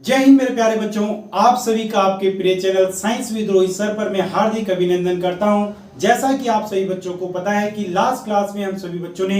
जय हिंद मेरे प्यारे बच्चों, आप सभी का आपके प्रिय channel science with Rohit sir पर मैं हार्दिक अभिनंदन करता हूं। जैसा कि आप सभी बच्चों को पता है कि लास्ट क्लास में हम सभी बच्चों ने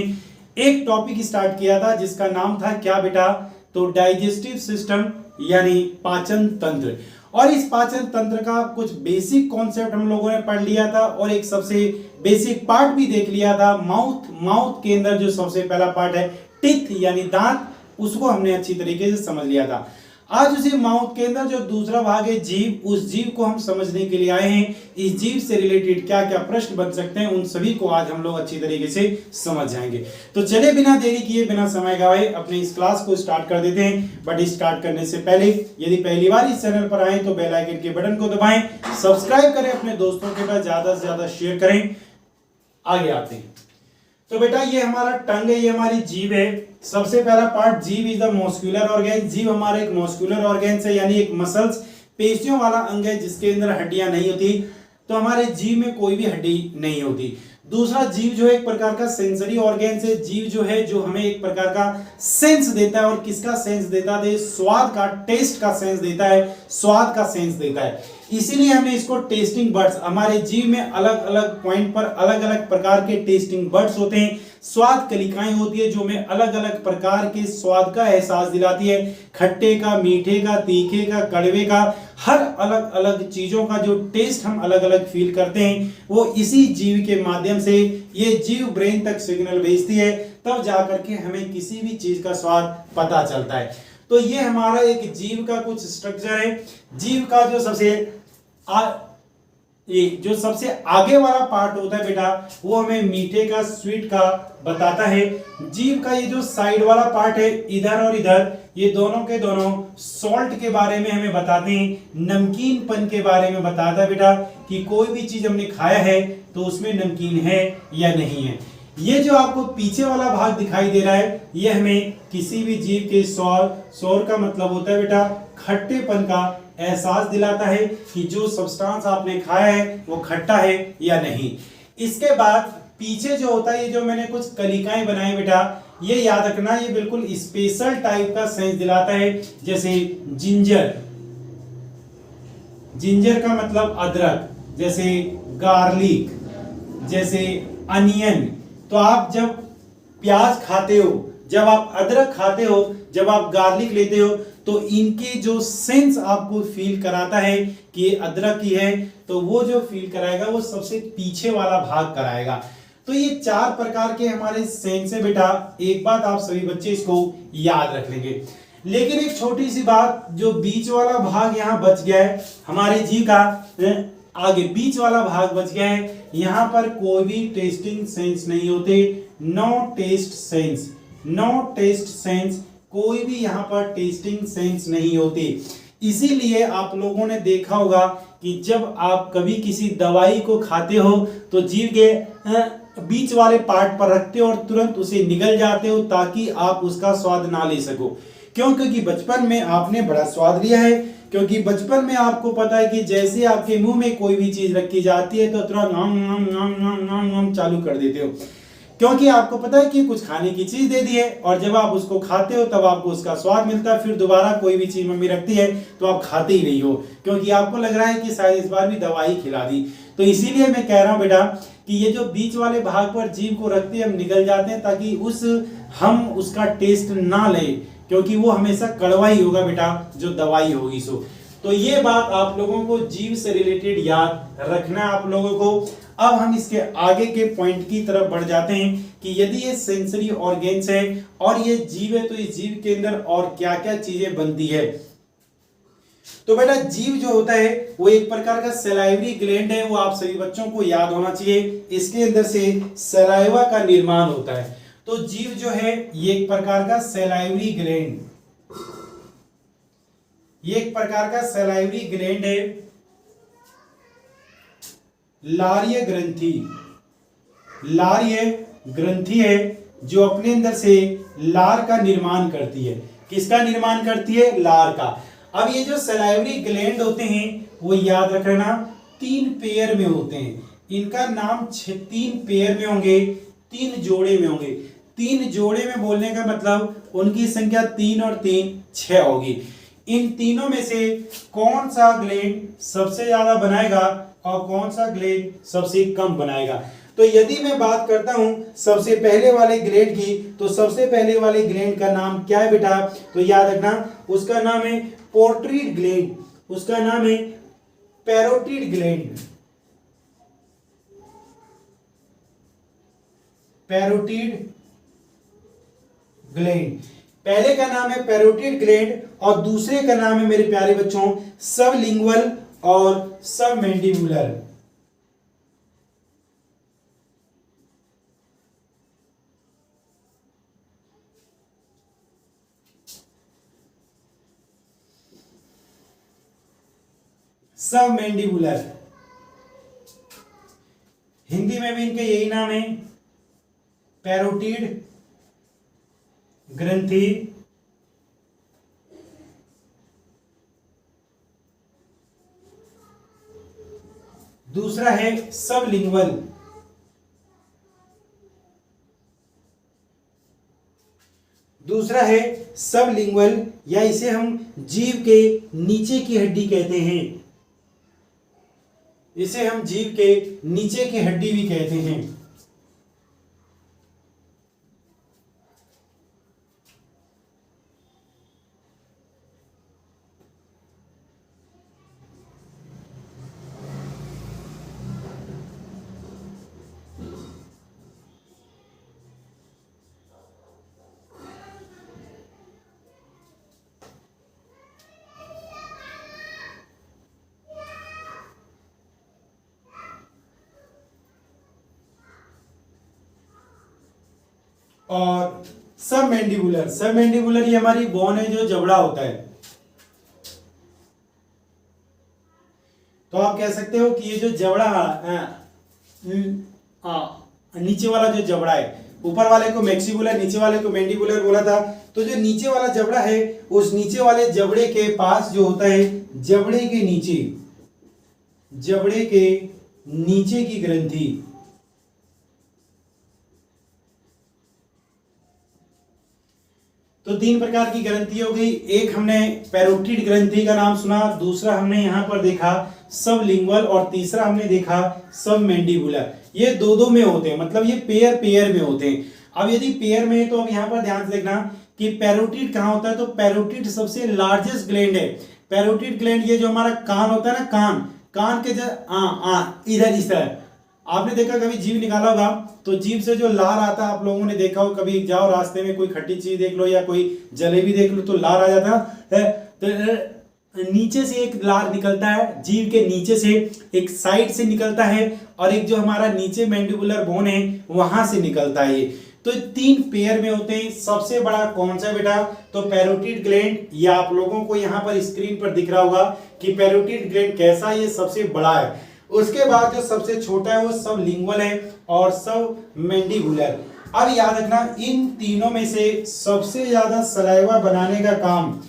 एक टॉपिक स्टार्ट किया था जिसका नाम था क्या बेटा, तो डाइजेस्टिव सिस्टम यानी पाचन तंत्र। और इस पाचन तंत्र का कुछ बेसिक कॉन्सेप्ट हम लोगों ने पढ़ लिया था और एक सबसे बेसिक पार्ट भी देख लिया था। माउथ के अंदर जो सबसे पहला पार्ट है टीथ यानी दांत, उसको हमने अच्छी तरीके से समझ लिया था। आज उसी माउथ के अंदर जो दूसरा भाग है जीभ, उस जीभ को हम समझने के लिए आए हैं। इस जीभ से रिलेटेड क्या क्या प्रश्न बन सकते हैं उन सभी को आज हम लोग अच्छी तरीके से समझ जाएंगे। तो चले बिना देरी किए, बिना समय गवाए अपने इस क्लास को स्टार्ट कर देते हैं। बट स्टार्ट करने से पहले यदि पहली बार इस चैनल पर आए तो बेल आइकन के बटन को दबाएं, सब्सक्राइब करें, अपने दोस्तों के पास ज्यादा से ज्यादा शेयर करें। आगे आते हैं। तो बेटा ये हमारा टंग है, ये हमारी जीभ है। सबसे पहला पार्ट, जीभ इज द मस्कुलर ऑर्गन। जीभ हमारा एक मस्कुलर ऑर्गन है यानी एक मसल्स पेशियों वाला अंग है जिसके अंदर हड्डियां नहीं होती। तो हमारे जीभ में कोई भी हड्डी नहीं होती। दूसरा, जीभ जो है एक प्रकार का सेंसरी ऑर्गन है। जीभ जो है जो हमें एक प्रकार का सेंस देता है। और किसका सेंस देता है? स्वाद का, टेस्ट का सेंस देता है, स्वाद का सेंस देता है। इसीलिए हमने इसको टेस्टिंग बड्स, हमारे जीभ में अलग अलग पॉइंट पर अलग अलग प्रकार के टेस्टिंग बड्स होते हैं। स्वाद कलिकाएं होती है जो हमें अलग अलग प्रकार के स्वाद का एहसास दिलाती है। खट्टे का, मीठे का, तीखे का, कड़वे का, हर अलग अलग चीजों का जो टेस्ट हम अलग अलग फील करते हैं वो इसी जीभ के माध्यम से ये जीभ ब्रेन तक सिग्नल भेजती है, तब जाकर के हमें किसी भी चीज का स्वाद पता चलता है। तो ये हमारा एक जीभ का कुछ स्ट्रक्चर है। जीभ का जो सबसे आगे वाला पार्ट होता है बेटा, वो हमें मीठे का, स्वीट का बताता है। जीभ का ये जो साइड वाला पार्ट है, इधर और इधर, ये दोनों के दोनों सॉल्ट के बारे में हमें बताते हैं, नमकीनपन के बारे में बताता है बेटा कि कोई भी चीज हमने खाया है तो उसमें नमकीन है या नहीं है। ये जो आपको पीछे वाला भाग दिखाई दे रहा है, ये हमें किसी भी जीव के सौर का मतलब होता है बेटा खट्टेपन का एहसास दिलाता है कि जो सब्सटेंस आपने खाया है वो खट्टा है या नहीं। इसके बाद पीछे जो होता है, ये जो मैंने कुछ कलिकाएं बनाई बेटा, ये याद रखना, ये बिल्कुल स्पेशल टाइप का सेंस दिलाता है। जैसे जिंजर, जिंजर का मतलब अदरक, जैसे गार्लिक, जैसे अनियन। तो आप जब प्याज खाते हो, जब आप अदरक खाते हो, जब आप गार्लिक लेते हो, तो इनके जो सेंस आपको फील कराता है कि ये अदरक ही है, तो वो जो फील कराएगा वो सबसे पीछे वाला भाग कराएगा। तो ये चार प्रकार के हमारे सेंस है बेटा। एक बात आप सभी बच्चे इसको याद रख लेंगे। लेकिन एक छोटी सी बात, जो बीच वाला भाग यहाँ बच गया है हमारे जी का, आगे बीच वाला भाग बच गया है, यहाँ पर कोई भी टेस्टिंग सेंस नहीं होते। No taste sense, no taste sense, कोई भी यहाँ पर टेस्टिंग सेंस नहीं होते। इसीलिए आप लोगों ने देखा होगा कि जब आप कभी किसी दवाई को खाते हो तो जीभ के बीच वाले पार्ट पर रखते हो और तुरंत उसे निगल जाते हो ताकि आप उसका स्वाद ना ले सको। क्यों? क्योंकि बचपन में आपने बड़ा स्वाद लिया है। क्योंकि बचपन में आपको पता है कि जैसे आपके मुंह में कोई भी चीज रखी जाती है तो तुरंत नाम नाम नाम नाम नाम नाम चालू कर देते हो, क्योंकि आपको पता है कि कुछ खाने की चीज दे दी है और जब आप उसको खाते हो तब आपको उसका स्वाद मिलता है। फिर दोबारा कोई भी चीज मम्मी रखती है तो आप खाते ही नहीं हो, क्योंकि आपको लग रहा है कि शायद इस बार भी दवाई खिला दी। तो इसीलिए मैं कह रहा हूं बेटा कि ये जो बीच वाले भाग पर जीभ को रखते हैं, हम निगल जाते हैं ताकि हम उसका टेस्ट ना ले, क्योंकि वो हमेशा कड़वा ही होगा बेटा जो दवाई होगी सो। तो ये बात आप लोगों को जीभ से रिलेटेड याद रखना है आप लोगों को। अब हम इसके आगे के पॉइंट की तरफ बढ़ जाते हैं कि यदि ये सेंसरी ऑर्गन्स है और ये जीभ है तो इस जीभ के अंदर और क्या क्या चीजें बनती है। तो बेटा जीभ जो होता है वो एक प्रकार का सलाइवरी ग्लैंड है, वो आप सभी बच्चों को याद होना चाहिए। इसके अंदर से सलाइवा का निर्माण होता है। तो जीभ जो है ये एक प्रकार का सलाइवरी ग्लैंड, ये एक प्रकार का सलाइवरी ग्लैंड है। लार्य ग्रंथि, लार्य ग्रंथि है जो अपने अंदर से लार का निर्माण करती है। किसका निर्माण करती है? लार का। अब ये जो सलाइवरी ग्लैंड होते हैं वो याद रखना 3 पेयर में होते हैं। इनका नाम 3 पेयर में होंगे, 3 जोड़े में होंगे। 3 जोड़े में बोलने का मतलब उनकी संख्या 3 और 3 6 होगी। इन तीनों में से कौन सा ग्लैंड सबसे ज्यादा बनाएगा और कौन सा ग्लैंड सबसे कम बनाएगा। तो यदि मैं बात करता हूं सबसे पहले वाले ग्लैंड की, तो सबसे पहले वाले ग्लैंड का नाम क्या है बेटा, तो याद रखना उसका नाम है पोर्ट्रीड ग्लैंड, उसका नाम है पैरोटिड ग्लैंड, पैरोटिड ग्लैंड। पहले का नाम है पैरोटिड ग्लैंड और दूसरे का नाम है मेरे प्यारे बच्चों सबलिंगुअल और सबमैंडिबुलर। सबमैंडिबुलर, हिंदी में भी इनके यही नाम है, पैरोटिड ग्रंथि, दूसरा है सबलिंगुअल, दूसरा है सबलिंगुअल या इसे हम जीभ के नीचे की हड्डी कहते हैं, इसे हम जीभ के नीचे की हड्डी भी कहते हैं। और सबमैंडिबुलर, सबमैंडिबुलर ये हमारी बोन है जो जबड़ा होता है। तो आप कह सकते हो कि ये जो जबड़ा नीचे वाला जो जबड़ा है, ऊपर वाले को मैक्सिबुलर नीचे वाले को मैंडिबुलर बोला था, तो जो नीचे वाला जबड़ा है उस नीचे वाले जबड़े के पास जो होता है जबड़े के नीचे, जबड़े के नीचे की ग्रंथि, तो तीन प्रकार की ग्रंथि हो गई। एक हमने पैरोटिड ग्रंथि का नाम सुना, दूसरा हमने यहां पर देखा सबलिंगुअल और तीसरा हमने देखा सबमैंडिबुलर। ये दो दो में होते हैं, मतलब ये पेयर पेयर में होते हैं। अब यदि पेयर में है तो अब यहां पर ध्यान से देखना कि पैरोटिड कहां होता है, तो पैरोटिड सबसे लार्जेस्ट ग्लैंड है। पैरोटिड ग्लैंड ये जो हमारा कान होता है ना, कान के इधर इस तरह आपने देखा, कभी जीभ निकाला होगा तो जीभ से जो लार आता है आप लोगों ने देखा हो, कभी जाओ रास्ते में कोई खट्टी चीज देख लो या कोई जलेबी देख लो तो लार आ जाता है, तो नीचे से एक लार निकलता है, जीभ के नीचे से एक साइड से निकलता है और एक जो हमारा नीचे मैंडिबुलर बोन है वहां से निकलता है। तो तीन पेयर में होते हैं। सबसे बड़ा कौन सा बेटा, तो पैरोटिड ग्लैंड, ये आप लोगों को यहाँ पर स्क्रीन पर दिख रहा होगा कि पैरोटिड ग्लैंड कैसा, ये सबसे बड़ा है। उसके बाद जो सबसे छोटा है वो सबलिंगुअल है और सबमैंडिबुलर। अब याद रखना इन तीनों में से सबसे ज्यादा सलाइवा बनाने का काम,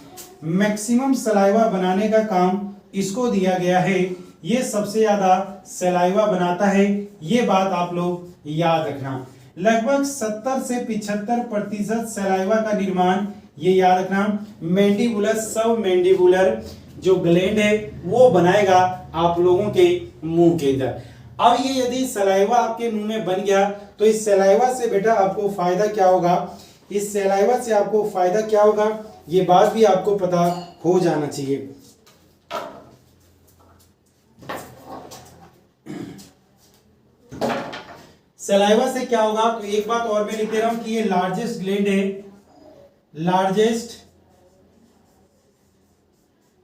मैक्सिमम सलाइवा बनाने का काम इसको दिया गया है, ये सबसे ज्यादा सलाइवा बनाता है। ये बात आप लोग याद रखना। लगभग 70 से 75% सलाइवा का निर्माण, ये याद रखना, मैंडिबुलर सबमैंडिबुलर जो ग्लैंड है वो बनाएगा आप लोगों के मुंह के अंदर। अब ये यदि सलाइवा आपके मुंह में बन गया तो इस सलाइवा से बेटा आपको फायदा क्या होगा, इस सलाइवा से आपको फायदा क्या होगा, ये बात भी आपको पता हो जाना चाहिए। सलाइवा से क्या होगा, तो एक बात और मैं लिख दे रहा हूं कि ये लार्जेस्ट ग्लैंड है, largest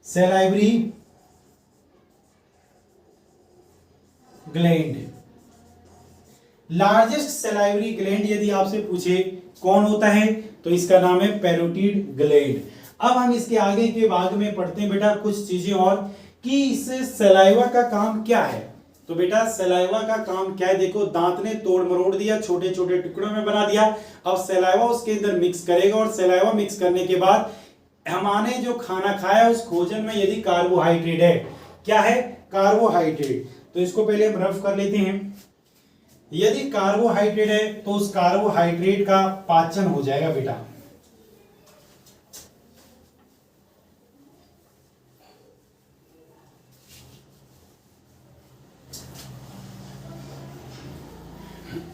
salivary gland. Largest salivary gland यदि आपसे पूछे कौन होता है तो इसका नाम है पैरोटिड ग्लैंड। अब हम इसके आगे के भाग में पढ़ते हैं बेटा कुछ चीजें और कि इस सलाइवा का काम क्या है। तो बेटा सलाइवा का काम क्या है, देखो दांत ने तोड़ मरोड़ दिया, छोटे छोटे टुकड़ों में बना दिया। अब सलाइवा उसके अंदर मिक्स करेगा और सलाइवा मिक्स करने के बाद हमने जो खाना खाया उस भोजन में यदि कार्बोहाइड्रेट है, क्या है, कार्बोहाइड्रेट, तो इसको पहले हम रफ कर लेते हैं। यदि कार्बोहाइड्रेट है तो उस कार्बोहाइड्रेट का पाचन हो जाएगा बेटा।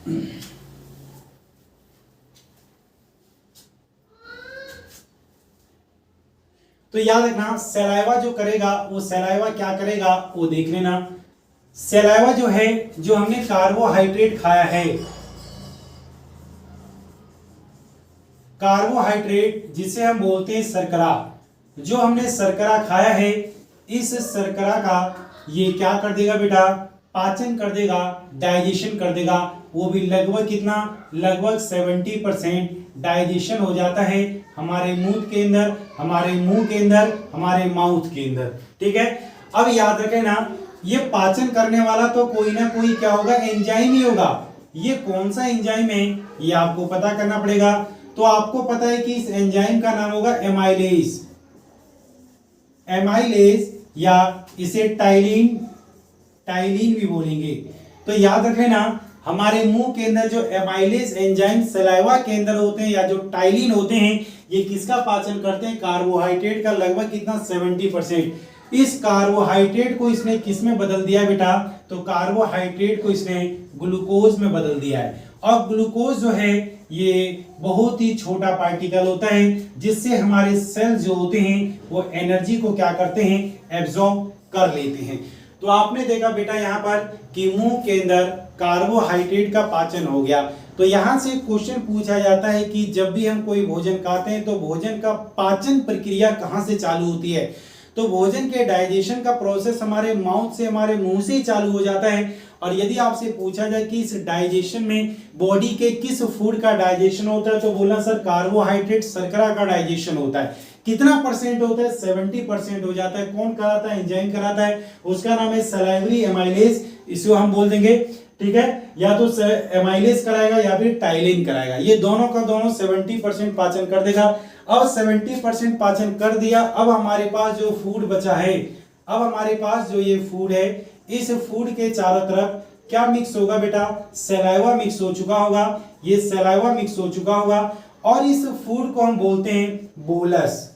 तो याद रखना सलाइवा जो करेगा वो सलाइवा क्या करेगा वो देख लेना। सलाइवा जो है, जो हमने कार्बोहाइड्रेट खाया है, कार्बोहाइड्रेट जिसे हम बोलते हैं शर्करा, जो हमने शर्करा खाया है, इस शर्करा का ये क्या कर देगा बेटा, पाचन कर देगा, डाइजेशन कर देगा। वो भी लगभग कितना, लगभग 70% डाइजेशन हो जाता है हमारे मुंह के अंदर, हमारे मुंह के अंदर, हमारे माउथ के अंदर। ठीक है, अब याद रखें ना, ये पाचन करने वाला तो कोई ना कोई क्या होगा, एंजाइम ही होगा। ये कौन सा एंजाइम है ये आपको पता करना पड़ेगा। तो आपको पता है कि इस एंजाइम का नाम होगा एमाइलेज, एमाइलेज या इसे टाइलिन, टाइलिन भी बोलेंगे। तो याद रखें ना, हमारे मुंह के अंदर जो एमाइलेज एंजाइम सलाइवा के अंदर होते हैं या जो टाइलिन होते हैं, ये किसका पाचन करते हैं, कार्बोहाइड्रेट का। लगभग कितना, 70%। इस कार्बोहाइड्रेट को इसने किस में बदल दिया बेटा, तो कार्बोहाइड्रेट को इसने ग्लूकोज में बदल दिया है। और ग्लूकोज जो है ये बहुत ही छोटा पार्टिकल होता है, जिससे हमारे सेल जो होते हैं वो एनर्जी को क्या करते हैं, एब्जॉर्ब कर लेते हैं। तो आपने देखा बेटा यहाँ पर कि मुंह के अंदर कार्बोहाइड्रेट का पाचन हो गया। तो यहाँ से क्वेश्चन पूछा जाता है कि जब भी हम कोई भोजन खाते हैं तो भोजन का पाचन प्रक्रिया कहाँ से चालू होती है। तो भोजन के डाइजेशन का प्रोसेस हमारे माउथ से, हमारे मुंह से ही चालू हो जाता है। और यदि आपसे पूछा जाए कि इस डाइजेशन में बॉडी के किस फूड का डाइजेशन होता है, तो बोलना सर कार्बोहाइड्रेट शर्करा का डाइजेशन होता है। कितना परसेंट होता है, 70% हो जाता है। कौन कराता है, एंजाइम कराता है, उसका नाम है सलाइवरी एमाइलेज, इसको हम बोल देंगे। ठीक है, या तो एमाइलेज कराएगा या फिर टाइलिन कराएगा, ये दोनों का दोनों 70% पाचन कर देगा। अब 70% पाचन कर दिया, अब हमारे पास जो फूड बचा है, अब हमारे पास जो ये फूड है, इस फूड के चारों तरफ क्या मिक्स होगा बेटा, सलाइवा मिक्स हो चुका होगा, ये सलाइवा मिक्स हो चुका होगा। और इस फूड को हम बोलते हैं बोलस,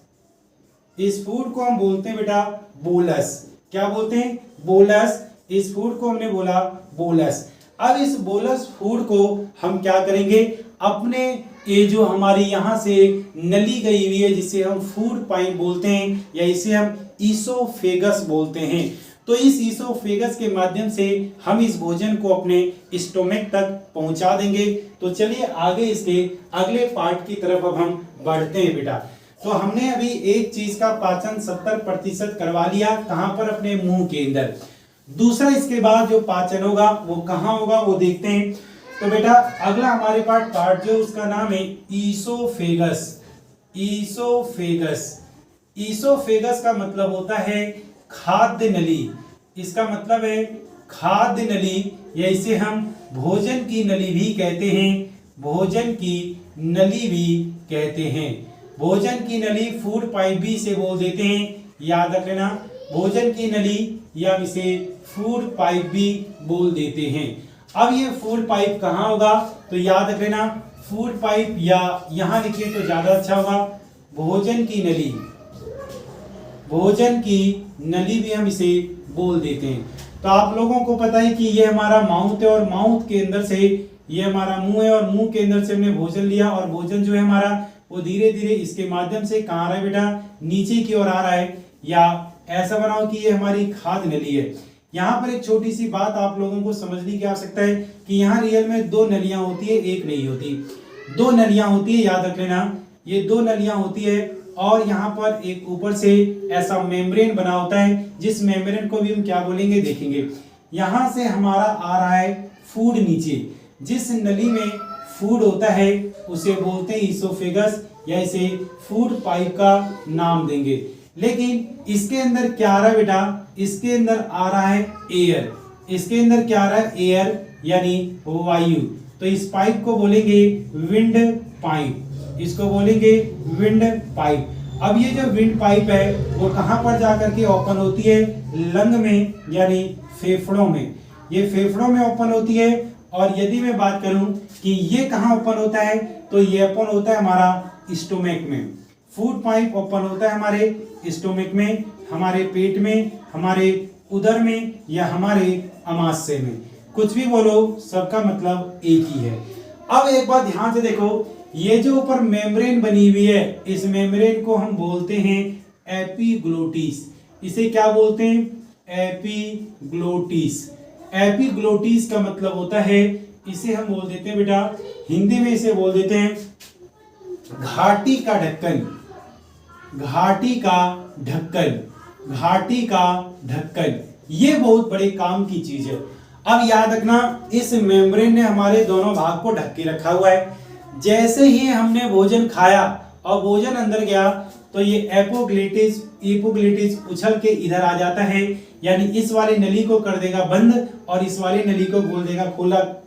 इस फूड को हम बोलते हैं बेटा बोलस। क्या बोलते हैं, बोलस। इस फूड को हमने बोला बोलस। अब इस बोलस फूड को हम क्या करेंगे, अपने ये जो हमारी यहाँ से नली गई हुई है, जिसे हम फूड पाइप बोलते हैं या इसे हम ईसोफेगस बोलते हैं, तो इस ईसोफेगस के माध्यम से हम इस भोजन को अपने स्टोमक तक पहुंचा देंगे। तो चलिए आगे इसके अगले पार्ट की तरफ अब हम बढ़ते हैं बेटा। तो हमने अभी एक चीज का पाचन 70% करवा लिया, कहां पर, अपने मुंह के अंदर। दूसरा इसके बाद जो पाचन होगा वो कहां होगा वो देखते हैं। तो बेटा अगला हमारे पास पार्ट जो उसका नाम है ईसोफेगस। ईसोफेगस, ईसोफेगस का मतलब होता है खाद्य नली। इसका मतलब है खाद्य नली, या इसे हम भोजन की नली भी कहते हैं, भोजन की नली भी कहते हैं। भोजन की नली, फूड पाइप भी इसे बोल देते हैं, याद रख लेना, भोजन की नली या इसे फूड पाइप भी बोल देते हैं। अब ये फूड पाइप कहाँ होगा, तो याद रख लेना, फूड पाइप या यहाँ लिखिए तो ज्यादा अच्छा होगा, भोजन की नली, भोजन की नली भी हम इसे बोल देते हैं। तो आप लोगों को पता है कि ये हमारा माउथ है और माउथ के अंदर से ये हमारा मुंह है और मुंह के अंदर से हमने भोजन लिया, और भोजन जो है हमारा वो धीरे धीरे इसके माध्यम से कहाँ आ रहा है बेटा, नीचे की ओर आ रहा है। या ऐसा बनाओ कि ये हमारी खाद्य नली है। यहाँ पर एक छोटी सी बात आप लोगों को समझने की आवश्यकता है कि यहाँ रियल में दो नलियां होती है, एक नहीं होती, दो नलियां होती है, याद रख लेना, ये दो नलियां होती है। और यहाँ पर एक ऊपर से ऐसा मेम्ब्रेन बना होता है, जिस मेम्ब्रेन को भी हम क्या बोलेंगे देखेंगे। यहाँ से हमारा आ रहा है फूड नीचे, जिस नली में फूड होता है उसे बोलते हैं ईसोफेगस, या इसे फूड पाइप का नाम देंगे। लेकिन इसके अंदर क्या आ रहा है बेटा, इसके अंदर आ रहा है एयर, इसके अंदर क्या आ रहा है, एयर यानी वायु। तो इस पाइप को बोलेंगे विंड पाइप, इसको बोलेंगे विंड पाइप। अब ये जो विंड पाइप है वो कहां पर जाकर के ओपन होती है, लंग में यानी फेफड़ों में, ये फेफड़ों में ओपन होती है। और यदि मैं बात करूं कि ये कहां ओपन होता है, तो ये ओपन होता है हमारा स्टोमक में। फूड पाइप ओपन होता है हमारे स्टोमक में, हमारे पेट में, हमारे उदर में या हमारे अमाशय में। कुछ भी बोलो सबका मतलब एक ही है। अब एक बात ध्यान से देखो, ये जो ऊपर मेम्ब्रेन बनी हुई है, इस मेम्ब्रेन को हम बोलते हैं एपिग्लोटिस। इसे क्या बोलते हैं? एपिग्लोटिस। एपिग्लोटिस का मतलब होता है, इसे हम बोल देते हैं बेटा, हिंदी में इसे बोल देते हैं घाटी का ढक्कन। घाटी का ढक्कन, घाटी का ढक्कन, ये बहुत बड़े काम की चीज है। अब याद रखना, इस मेम्ब्रेन ने हमारे दोनों भाग को ढक के रखा हुआ है। जैसे ही हमने भोजन खाया और भोजन अंदर गया तो ये एपोग्लिटिस उछल के इधर आ जाता है, यानी इस वाली नली को कर देगा बंद और इस वाली नली को खोल देगा,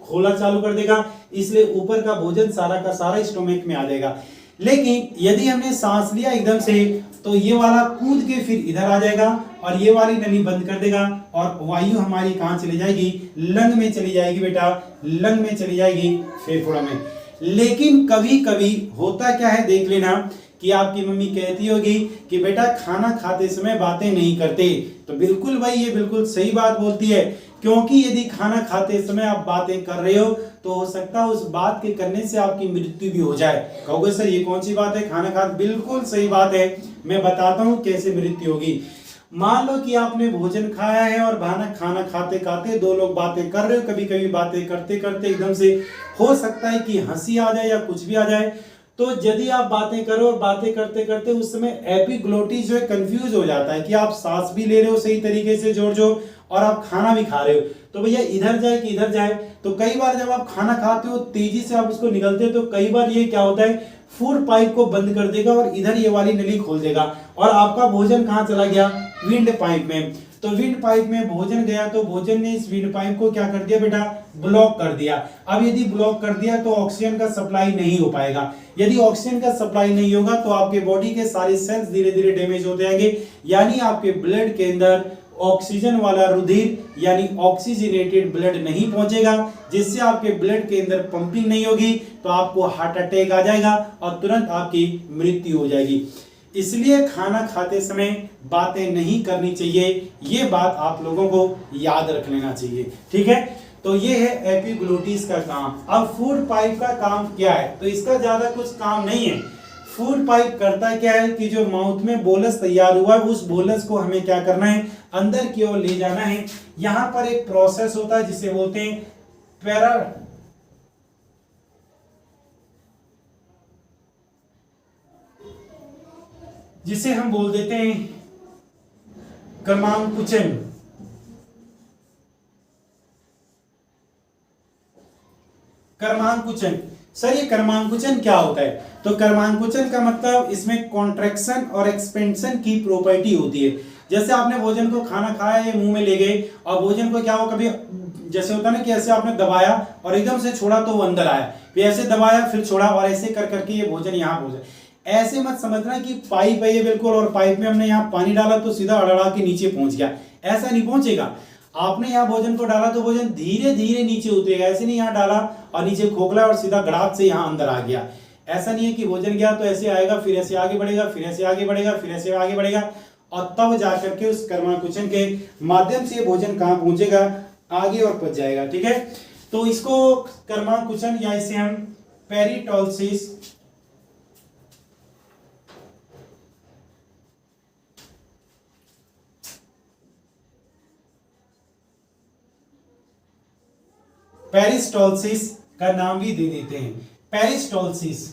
खोला चालू कर देगा, इसलिए ऊपर का भोजन सारा का सारा स्टोमक में आ जाएगा। लेकिन यदि हमने सांस लिया एकदम से तो ये वाला कूद के फिर इधर आ जाएगा और ये वाली नली बंद कर देगा और वायु हमारी कहां चली जाएगी? लंग में चली जाएगी बेटा, लंग में चली जाएगी, फेफड़ों में। लेकिन कभी कभी होता क्या है, देख लेना कि आपकी मम्मी कहती होगी कि बेटा खाना खाते समय बातें नहीं करते, तो बिल्कुल भाई ये बिल्कुल सही बात बोलती है, क्योंकि यदि खाना खाते समय आप बातें कर रहे हो तो हो सकता है उस बात के करने से आपकी मृत्यु भी हो जाए। कहोगे सर ये कौन सी बात है, खाना खा? बिल्कुल सही बात है, मैं बताता हूं कैसे मृत्यु होगी। मान लो कि आपने भोजन खाया है और खाना खाते खाते दो लोग बातें कर रहे हो, कभी कभी बातें करते करते एकदम से हो सकता है कि हंसी आ जाए या कुछ भी आ जाए, तो यदि आप बातें करो और बातें करते करते उस समय एपिग्लोटिस जो है कंफ्यूज हो जाता है कि आप सांस भी ले रहे हो सही तरीके से जोर जोर और आप खाना भी खा रहे हो, तो भैया इधर जाए कि इधर जाए। तो कई बार जब आप खाना खाते हो तेजी से आप उसको निगलते हो तो कई बार ये क्या होता है, फूड पाइप को बंद कर देगा और इधर ये वाली नली खोल देगा और आपका भोजन कहां चला गया? विंड पाइप में। तो विंड पाइप में भोजन गया तो भोजन ने इस विंड पाइप को क्या कर दिया बेटा? ब्लॉक कर दिया। अब यदि ब्लॉक कर दिया तो ऑक्सीजन का सप्लाई नहीं हो पाएगा। यदि ऑक्सीजन का सप्लाई नहीं होगा तो आपके बॉडी के सारे सेल्स धीरे धीरे डैमेज होते जाएंगे, यानी आपके ब्लड के अंदर ऑक्सीजन वाला रुधिर यानी ऑक्सीजनेटेड ब्लड नहीं पहुंचेगा, जिससे आपके ब्लड के अंदर पंपिंग नहीं होगी तो आपको हार्ट अटैक आ जाएगा और तुरंत आपकी मृत्यु हो जाएगी। इसलिए खाना खाते समय बातें नहीं करनी चाहिए, ये बात आप लोगों को याद रख लेना चाहिए, ठीक है। तो ये है एपिग्लोटिस का काम। अब फूड पाइप का काम क्या है? तो इसका ज्यादा कुछ काम नहीं है। फूड पाइप करता क्या है कि जो माउथ में बोलस तैयार हुआ है उस बोलस को हमें क्या करना है? अंदर की ओर ले जाना है। यहां पर एक प्रोसेस होता है जिसे बोलते हैं जिसे हम बोल देते हैं क्रमांकुचन। कर्मांकुचन। सर ये कर्मांकुचन क्या होता है? तो कर्मांकुचन का मतलब इसमें कॉन्ट्रैक्शन और एक्सपेंशन की प्रॉपर्टी होती है। जैसे आपने भोजन को खाना खाया, ये मुंह में ले गए और भोजन को क्या हो, कभी जैसे होता है ना कि ऐसे आपने दबाया और एकदम से छोड़ा तो वो अंदर आया, फिर ऐसे दबाया फिर छोड़ा और ऐसे कर करके ये भोजन यहाँ पहुंचा। ऐसे मत समझना कि पाइप है ये बिल्कुल और पाइप में हमने यहाँ पानी डाला तो सीधा अड़ड़ा के नीचे पहुंच गया, ऐसा नहीं पहुंचेगा। आपने यहाँ भोजन को डाला तो भोजन धीरे धीरे नीचे उतरेगा, ऐसे नहीं यहाँ डाला और नीचे खोखला और सीधा गड़ाक से यहाँ अंदर आ गया। ऐसा नहीं है कि भोजन गया तो ऐसे आएगा फिर ऐसे आगे बढ़ेगा फिर ऐसे आगे बढ़ेगा फिर ऐसे आगे बढ़ेगा और तब जाकर के उस कर्माकुचन के माध्यम से भोजन कहाँ पहुंचेगा? आगे और पहुंच जाएगा, ठीक है। तो इसको कर्माकुचन या इसे हम पेरिटोलसिस पेरिस्टोलसिस का नाम भी दे देते हैं। पेरिस्टोलसिस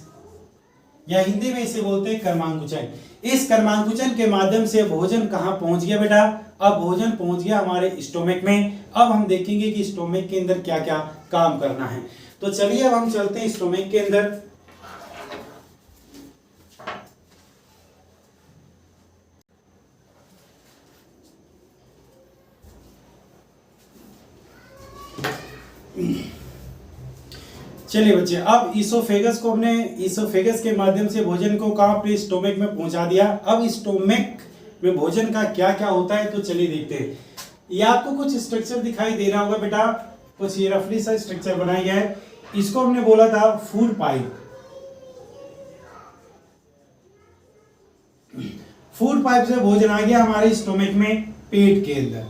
या हिंदी में इसे बोलते हैं कर्मांकुचन। इस कर्मांकुचन के माध्यम से भोजन कहां पहुंच गया बेटा? अब भोजन पहुंच गया हमारे स्टोमक में। अब हम देखेंगे कि स्टोमक के अंदर क्या क्या काम करना है। तो चलिए अब हम चलते हैं स्टोमक के अंदर। चलिए बच्चे, अब इसोफेगस को हमने इसोफेगस के माध्यम से भोजन को कहां अपने स्टोमक में पहुंचा दिया। अब स्टोमक में भोजन का क्या क्या होता है तो चलिए देखते हैं। ये आपको कुछ स्ट्रक्चर दिखाई दे रहा होगा बेटा, कुछ ये रफली सा स्ट्रक्चर बनाया गया है। इसको हमने बोला था फूड पाइप। फूड पाइप से भोजन आ गया हमारे स्टोमक में, पेट के अंदर।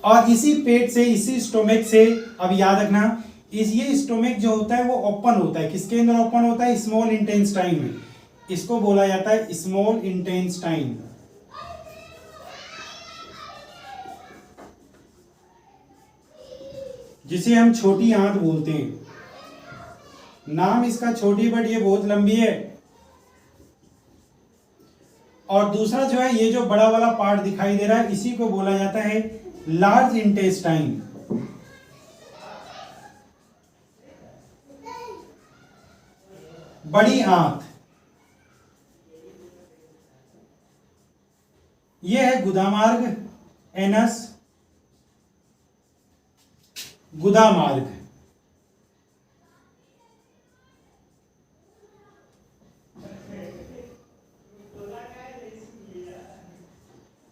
और इसी पेट से, इसी स्टोमक से, अब याद रखना, ये स्टोमक जो होता है वो ओपन होता है, किसके अंदर ओपन होता है? स्मॉल इंटेस्टाइन में। इसको बोला जाता है स्मॉल इंटेस्टाइन, जिसे हम छोटी आंत बोलते हैं। नाम इसका छोटी, बट ये बहुत लंबी है। और दूसरा जो है, ये जो बड़ा वाला पार्ट दिखाई दे रहा है, इसी को बोला जाता है लार्ज इंटेस्टाइन। बड़ी आंत। यह है गुदामार्ग, एनस, गुदामार्ग।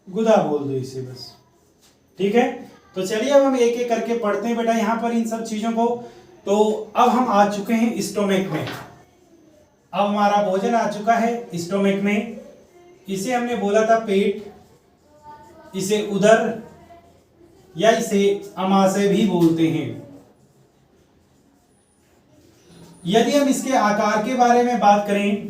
गुदा बोल दो इसे बस, ठीक है। तो चलिए अब हम एक एक करके पढ़ते हैं बेटा यहां पर इन सब चीजों को। तो अब हम आ चुके हैं स्टोमक में। अब हमारा भोजन आ चुका है स्टोमक में। इसे हमने बोला था पेट, इसे उदर या इसे अमाशय भी बोलते हैं। यदि हम इसके आकार के बारे में बात करें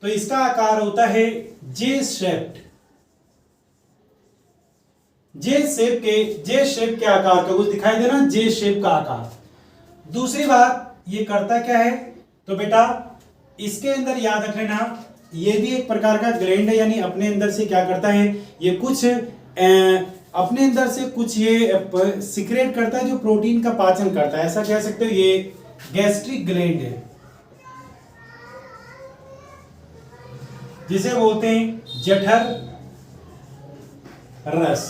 तो इसका आकार होता है जे शेप्ड। जे शेप के आकार का, कुछ दिखाई दे रहा है, जे शेप का आकार। दूसरी बात, ये करता क्या है? तो बेटा इसके अंदर याद रख लेना, ये भी एक प्रकार का ग्लैंड है, यानी अपने अंदर से क्या करता है, ये कुछ अपने अंदर से कुछ ये सीक्रेट करता है जो प्रोटीन का पाचन करता है, ऐसा कह सकते हो। ये गैस्ट्रिक ग्लैंड है, जिसे बोलते हैं जठर रस।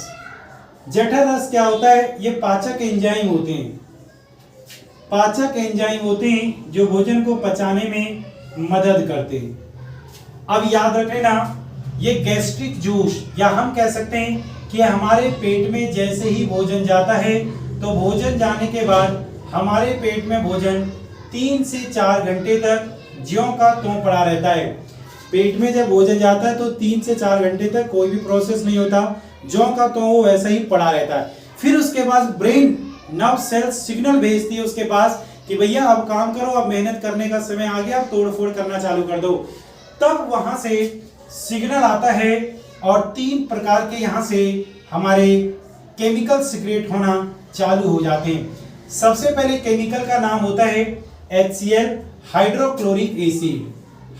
जठर रस क्या होता है? ये पाचक एंजाइम होते हैं, पाचक एंजाइम होते हैं जो भोजन को पचाने में मदद करते हैं। अब याद रखना, ये गैस्ट्रिक जूस, या हम कह सकते हैं कि हमारे पेट में जैसे ही भोजन जाता है तो भोजन जाने के बाद हमारे पेट में भोजन 3 से 4 घंटे तक ज्यों का त्यों पड़ा रहता है। पेट में जब भोजन जाता है तो 3 से 4 घंटे तक कोई भी प्रोसेस नहीं होता, ज्यों का त्यों वो वैसा ही पड़ा रहता है। फिर उसके बाद ब्रेन नर्व सेल्स सिग्नल भेजती है उसके पास कि भैया अब काम करो, अब मेहनत करने का समय आ गया, अब तोड़फोड़ करना चालू कर दो। तब वहां से सिग्नल आता है और 3 प्रकार के यहां से हमारे केमिकल सीक्रेट होना चालू हो जाते हैं। सबसे पहले केमिकल का नाम होता है HCl, hydrochloric acid.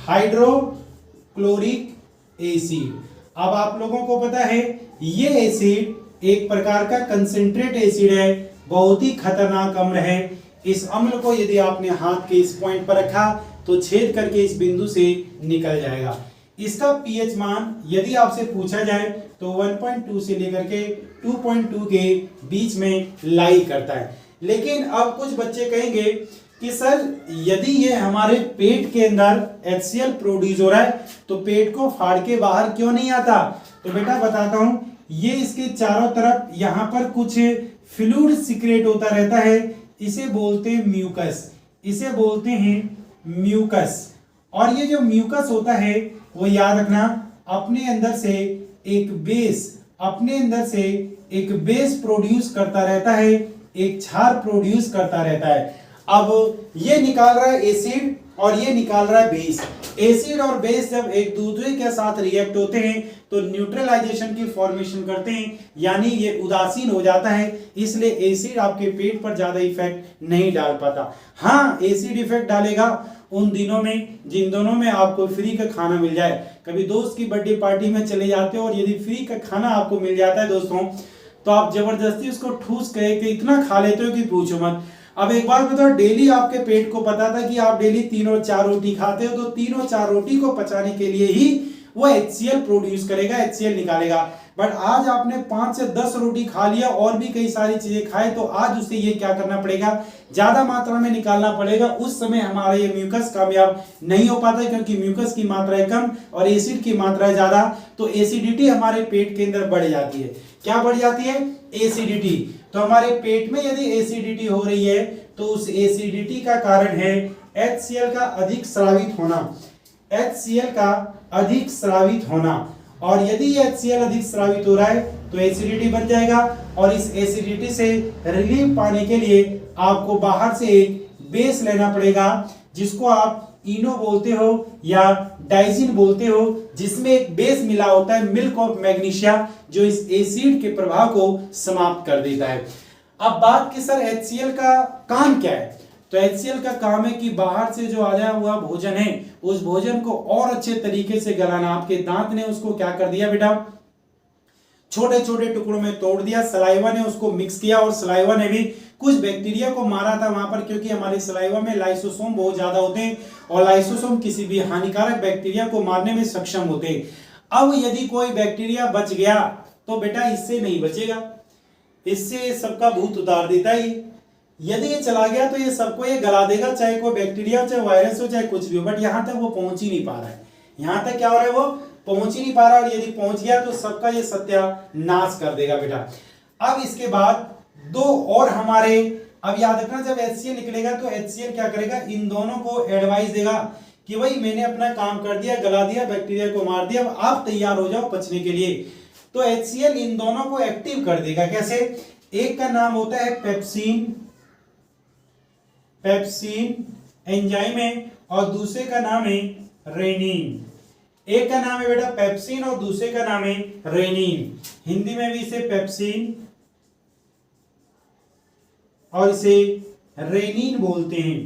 Hydrochloric acid. अब आप लोगों को पता है ये एसिड एक प्रकार का कंसेंट्रेट एसिड है, बहुत ही खतरनाक अम्ल है। इस अम्ल को यदि आपने हाथ के इस पॉइंट पर रखा तो छेद करके इस बिंदु से निकल जाएगा। इसका पीएच मान यदि आपसे पूछा जाए तो 1.2 से लेकर के 2.2 के बीच में लाई करता है। लेकिन अब कुछ बच्चे कहेंगे कि सर यदि ये हमारे पेट के अंदर HCl प्रोड्यूस हो रहा है तो पेट को फाड़ के बाहर क्यों नहीं आता? तो बेटा बताता हूं, ये इसके चारों तरफ यहां पर कुछ फ्लूइड सीक्रेट होता रहता है, इसे बोलते हैं म्यूकस। इसे बोलते हैं म्यूकस। और ये जो म्यूकस होता है वो याद रखना अपने अंदर से एक बेस प्रोड्यूस करता रहता है, एक क्षार प्रोड्यूस करता रहता है। अब ये निकाल रहा है एसिड और ये निकाल रहा है बेस। एसिड और बेस जब एक दूसरे के साथ रिएक्ट होते हैं तो न्यूट्रलाइजेशन की फॉर्मेशन करते हैं, यानी ये उदासीन हो जाता है। इसलिए एसिड आपके पेट पर ज्यादा इफेक्ट नहीं डाल पाता। हाँ, एसिड इफेक्ट डालेगा उन दिनों में जिन दिनों में आपको फ्री का खाना मिल जाए। कभी दोस्त की बर्थडे पार्टी में चले जाते हो और यदि फ्री का खाना आपको मिल जाता है दोस्तों, तो आप जबरदस्ती उसको ठूस के इतना खा लेते हो कि पूछो मत। अब एक बात बताओ, डेली आपके पेट को पता था कि आप डेली 3 और 4 रोटी खाते हो, तो 3 और 4 रोटी को पचाने के लिए ही वो HCl प्रोड्यूस करेगा, HCl निकालेगा। बट आज आपने 5 से 10 रोटी खा लिया और भी कई सारी चीजें खाए, तो आज उसे ये क्या करना पड़ेगा, ज्यादा मात्रा में निकालना पड़ेगा। उस समय हमारा ये म्यूकस कामयाब नहीं हो पाता, क्योंकि म्यूकस की मात्रा है कम और एसिड की मात्रा है ज्यादा, तो एसिडिटी हमारे पेट के अंदर बढ़ जाती है। क्या बढ़ जाती है? एसिडिटी। तो हमारे पेट में यदि एसिडिटी हो रही है तो उस एसिडिटी का कारण है HCl का अधिक स्रावित होना। HCl का अधिक स्रावित होना। और यदि ये HCl अधिक स्रावित हो रहा है तो एसिडिटी बन जाएगा, और इस एसिडिटी से रिलीफ पाने के लिए आपको बाहर से एक बेस लेना पड़ेगा, जिसको आप इनो बोलते हो या डाइजिन बोलते हो, जिसमें एक बेस मिला होता है मिल्क ऑफ मैग्नीशिया, जो इस एसिड के प्रभाव को समाप्त कर देता है। अब बात की सर HCl का काम क्या है, तो HCl का काम है कि बाहर से जो आया हुआ भोजन है उस भोजन को और अच्छे तरीके से गलाना। आपके दांत ने उसको क्या कर दिया बेटा, छोटे छोटे टुकड़ों में तोड़ दिया, सलाइवा ने उसको मिक्स किया, और सलाइवा ने भी कुछ बैक्टीरिया को मारा था वहां पर, क्योंकि हमारे सलाइवा में लाइसोसोम बहुत ज्यादा होते हैं और लाइसोसोम किसी भी हानिकारक बैक्टीरिया को मारने में सक्षम होते हैं। अब यदि कोई बैक्टीरिया बच गया तो बेटा इससे नहीं बचेगा, इससे सबका भूत उतार देता है। यदि ये चला गया तो ये सबको ये गला देगा, चाहे कोई बैक्टीरिया हो, चाहे वायरस हो, चाहे कुछ भी हो, बट यहां तक वो पहुंच ही नहीं पा रहा है। यहां तक क्या हो रहा है, वो पहुंच ही नहीं पा रहा, और यदि पहुंच गया तो सबका ये सत्यानाश कर देगा बेटा। अब इसके बाद दो और हमारे, अब याद रखना जब HCl निकलेगा तो HCl क्या करेगा, इन दोनों को एडवाइस देगा कि भाई मैंने अपना काम कर दिया, गला दिया, बैक्टीरिया को मार दिया, अब आप तैयार हो जाओ पचने के लिए। तो HCl इन दोनों को एक्टिव कर देगा। कैसे, एक का नाम होता है पेप्सिन, पेप्सिन एंजाइम है, और दूसरे का नाम है रेनिन। एक का नाम है बेटा पेप्सिन और दूसरे का नाम है रेनिन। हिंदी में भी इसे पेप्सिन और इसे रेनिन बोलते हैं,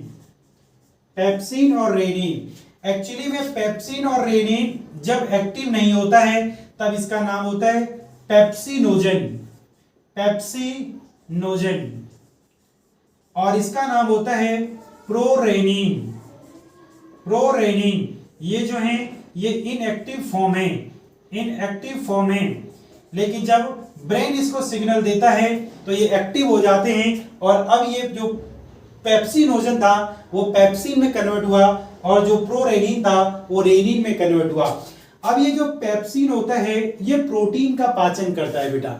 पेप्सिन और रेनिन। एक्चुअली में पेप्सिन और रेनिन जब एक्टिव नहीं होता है तब इसका नाम होता है पेप्सिनोजन, पेप्सिनोजन, और इसका नाम होता है प्रोरेनिन, प्रोरेनिन। ये जो है ये इनएक्टिव फॉर्म है, इनएक्टिव फॉर्म है, लेकिन जब ब्रेन इसको सिग्नल देता है तो ये एक्टिव हो जाते हैं, और अब ये जो पेप्सिनोजन था वो पेप्सिन में कन्वर्ट हुआ, और जो प्रोरेनिन था वो रेनिन में कन्वर्ट हुआ। अब ये जो पेप्सिन होता है ये प्रोटीन का पाचन करता है बेटा।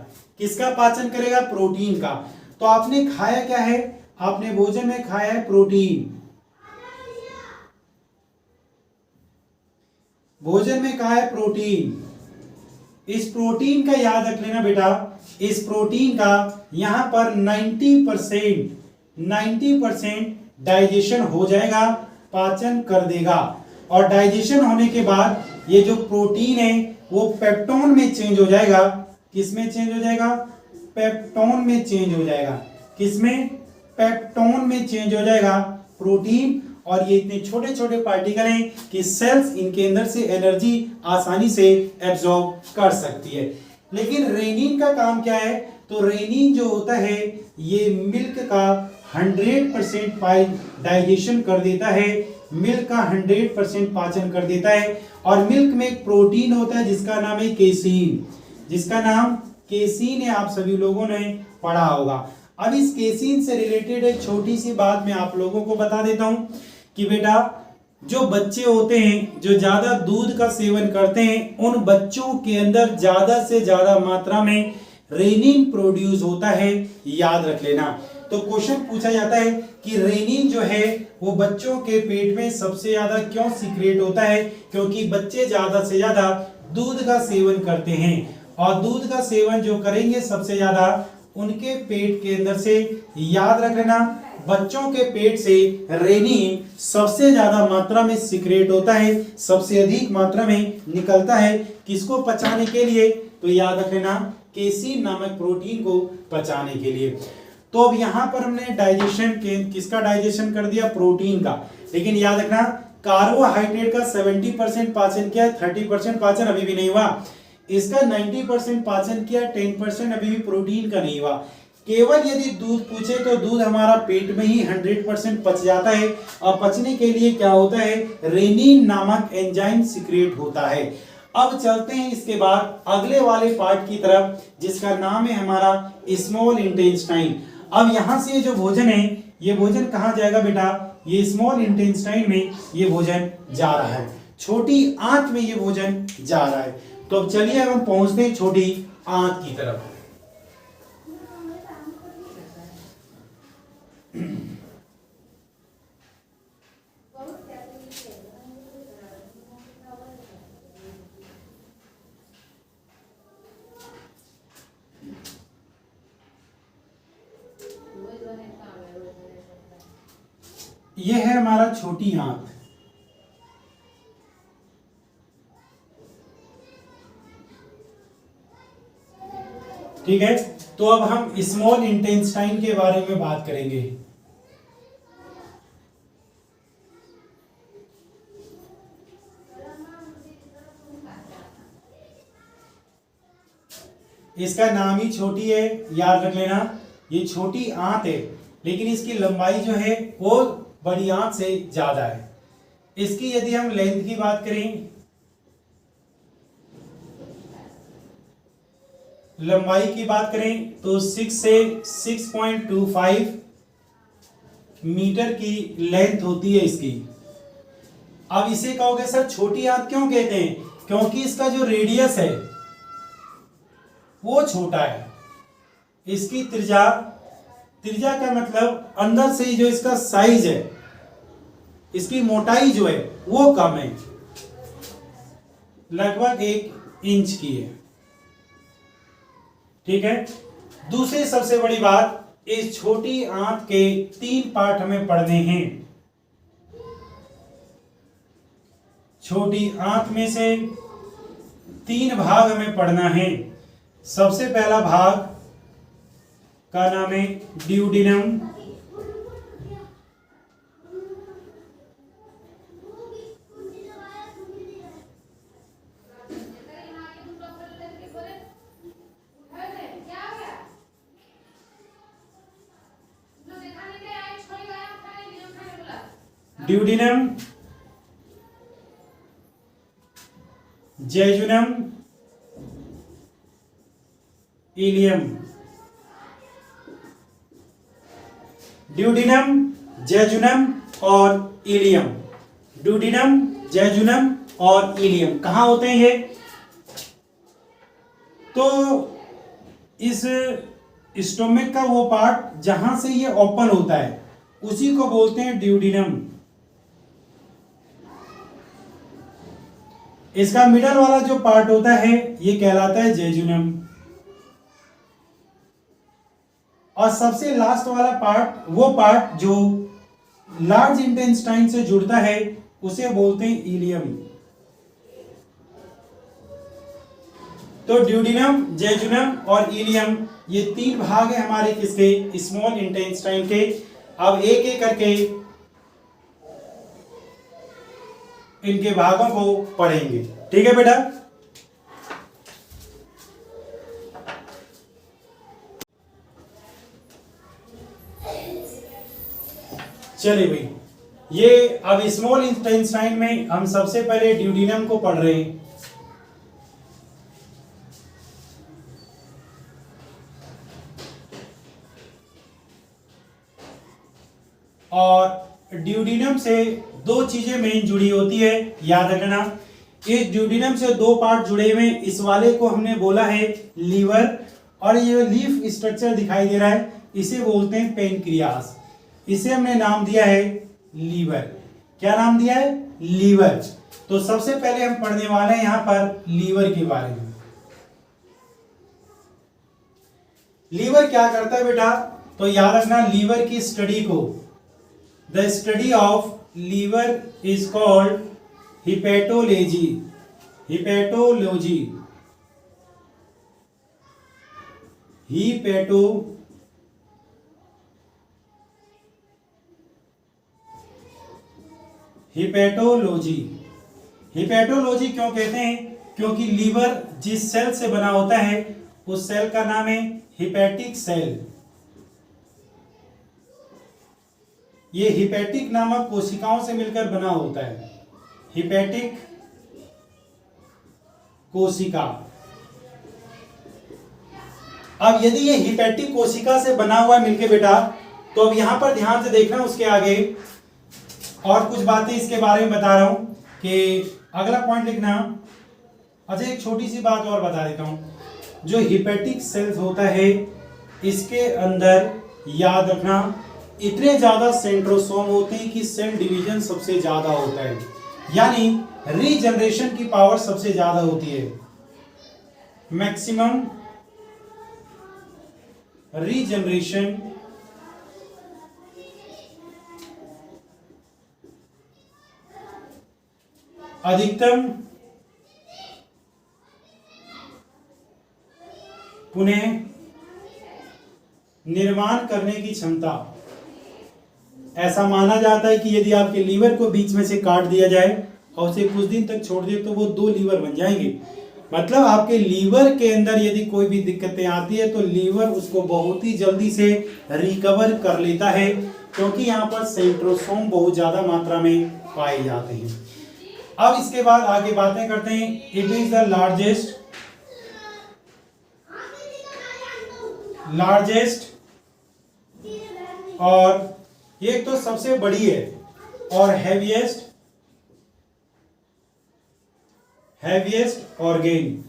किसका पाचन करेगा, प्रोटीन का। तो आपने खाया क्या है, आपने भोजन में खाया है प्रोटीन, भोजन में कहा है प्रोटीन। इस प्रोटीन का याद रख लेना बेटा, इस प्रोटीन का यहां पर 90% डाइजेशन हो जाएगा, पाचन कर देगा, और डाइजेशन होने के बाद ये जो प्रोटीन है वो पेप्टोन में चेंज हो जाएगा। किस में चेंज हो जाएगा, पेप्टोन में चेंज हो जाएगा। किसमें, पेप्टोन में चेंज हो जाएगा प्रोटीन। और ये इतने छोटे छोटे पार्टिकल हैं कि सेल्स इनके अंदर से एनर्जी आसानी से एब्जॉर्ब कर सकती है। लेकिन रेनिन का काम क्या है, तो रेनिन जो होता है ये मिल्क का 100% डाइजेशन कर देता है, मिल्क का 100% पाचन कर देता है। और मिल्क में एक प्रोटीन होता है जिसका नाम है केसीन, जिसका नाम केसीन है, आप सभी लोगों ने पढ़ा होगा। अब इस केसीन से रिलेटेड एक छोटी सी बात मैं आप लोगों को बता देता हूं कि बेटा जो बच्चे होते हैं जो ज्यादा दूध का सेवन करते हैं उन बच्चों के अंदर ज्यादा से ज्यादा मात्रा में रेनिन प्रोड्यूस होता है, याद रख लेना। तो क्वेश्चन पूछा जाता है कि रेनिन जो है वो बच्चों के पेट में सबसे ज्यादा क्यों सीक्रेट होता है, क्योंकि बच्चे ज्यादा से ज्यादा दूध का सेवन करते हैं, और दूध का सेवन जो करेंगे सबसे ज्यादा उनके पेट के अंदर से, याद रख लेना, बच्चों के पेट से रेनिन सबसे ज्यादा मात्रा में सीक्रेट होता है, सबसे अधिक मात्रा में निकलता है। किसको पचाने के लिए, तो याद रख लेना केसीन नामक प्रोटीन को पचाने के लिए। तो अब यहां पर हमने डाइजेशन किसका डाइजेशन कर दिया, प्रोटीन का। लेकिन याद रखना कार्बोहाइड्रेट का 70% पाचन किया, 30% पाचन अभी भी नहीं हुआ। इसका 90% पाचन किया, 10% अभी भी प्रोटीन का नहीं हुआ। केवल यदि दूध पूछे तो दूध हमारा पेट में ही 100% पच जाता है, और पचने के लिए क्या होता है, रेनिन नामक एंजाइम सीक्रेट होता है। अब चलते हैं इसके बाद अगले वाले पार्ट की तरफ जिसका नाम है हमारा स्मॉल इंटेस्टाइन। अब यहां से जो भोजन है ये भोजन कहां जाएगा बेटा, ये स्मॉल इंटेस्टाइन में ये भोजन जा रहा है, छोटी आंत में ये भोजन जा रहा है। तो अब चलिए हम पहुंचते हैं छोटी आंत की तरफ। ये है हमारा छोटी आंत। ठीक है, तो अब हम स्मॉल इंटेस्टाइन के बारे में बात करेंगे। इसका नाम ही छोटी है, याद रख लेना, ये छोटी आंत है, लेकिन इसकी लंबाई जो है वो बड़ी आंत से ज्यादा है। इसकी यदि हम लेंथ की बात करें, लंबाई की बात करें तो 6 से 6.25 मीटर की लेंथ होती है इसकी। अब इसे कहोगे सर छोटी आंत क्यों कहते हैं? क्योंकि इसका जो रेडियस है वो छोटा है। इसकी त्रिज्या, त्रिज्या का मतलब अंदर से जो इसका साइज है, इसकी मोटाई जो है वो कम है, लगभग 1 इंच की है। ठीक है, दूसरी सबसे बड़ी बात, इस छोटी आंत के 3 पार्ट हमें पढ़ने हैं। छोटी आंत में से 3 भाग हमें पढ़ना है। सबसे पहला भाग का नाम है duodenum, duodenum, jejunum, ileum. Duodenum, jejunum और इलियम। ड्यूडिनम, जेजुनम और इलियम कहाँ होते हैं ये? तो इस स्टोमक का वो पार्ट जहां से ये ओपन होता है उसी को बोलते हैं ड्यूडिनम। इसका मिडल वाला जो पार्ट होता है ये कहलाता है जेजुनम, और सबसे लास्ट वाला पार्ट, वो पार्ट जो लार्ज इंटेस्टाइन से जुड़ता है उसे बोलते हैं इलियम। तो ड्यूडिनम, जेजुनम और इलियम ये 3 भाग है हमारे किसके? स्मॉल इंटेस्टाइन के। अब एक एक करके इनके भागों को पढ़ेंगे। ठीक है बेटा, चलिए भाई, ये अब स्मॉल इंटेस्टाइन में हम सबसे पहले ड्यूडिनम को पढ़ रहे हैं। और ड्यूडिनम से 2 चीजें मेन जुड़ी होती है, याद रखना। इस ड्यूडिनम से 2 पार्ट जुड़े हुए, इस वाले को हमने बोला है लीवर, और ये लीफ स्ट्रक्चर दिखाई दे रहा है इसे बोलते हैं पेनक्रियास। इसे हमने नाम दिया है लीवर। क्या नाम दिया है? लीवर। तो सबसे पहले हम पढ़ने वाले हैं यहां पर लीवर के बारे में। लीवर क्या करता है बेटा? तो याद रखना, लीवर की स्टडी को, the study of liver is called hepatology. Hepatology, hepatology. Hepatology क्यों कहते हैं? क्योंकि लीवर जिस सेल से बना होता है उस सेल का नाम है हिपैटिक सेल। ये हिपैटिक नामक कोशिकाओं से मिलकर बना होता है, हिपैटिक कोशिका। अब यदि ये हिपैटिक कोशिका से बना हुआ है मिलके बेटा, तो अब यहां पर ध्यान से देखना, उसके आगे और कुछ बातें इसके बारे में बता रहा हूं कि अगला पॉइंट लिखना। अच्छा, एक छोटी सी बात और बता देता हूं, जो हिपैटिक सेल्स होता है इसके अंदर याद रखना इतने ज्यादा सेंट्रोसोम होते हैं कि सेल डिवीजन सबसे ज्यादा होता है, यानी रीजनरेशन की पावर सबसे ज्यादा होती है। मैक्सिमम रीजनरेशन अधिकतम पुनः निर्माण करने की क्षमता। ऐसा माना जाता है कि यदि आपके लीवर को बीच में से काट दिया जाए और उसे कुछ दिन तक छोड़ दे तो वो 2 लीवर बन जाएंगे। मतलब आपके लीवर के अंदर यदि कोई भी दिक्कतें आती है तो लीवर उसको बहुत ही जल्दी से रिकवर कर लेता है, क्योंकि यहाँ पर सेंट्रोसोम बहुत ज्यादा मात्रा में पाए जाते हैं। अब इसके बाद आगे बातें करते हैं। इट इज द लार्जेस्ट और एक तो सबसे बड़ी है और हैवीएस्ट ऑर्गेन।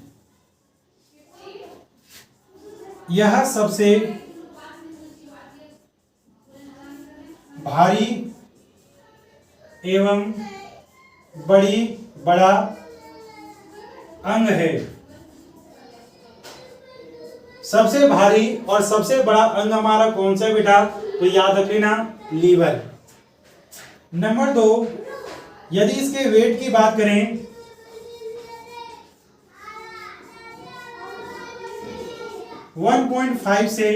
यह सबसे भारी एवं बड़ा अंग है। सबसे भारी और सबसे बड़ा अंग हमारा कौन सा है बेटा? तो याद रख लेना, लीवर। नंबर 2, यदि इसके वेट की बात करें 1.5 से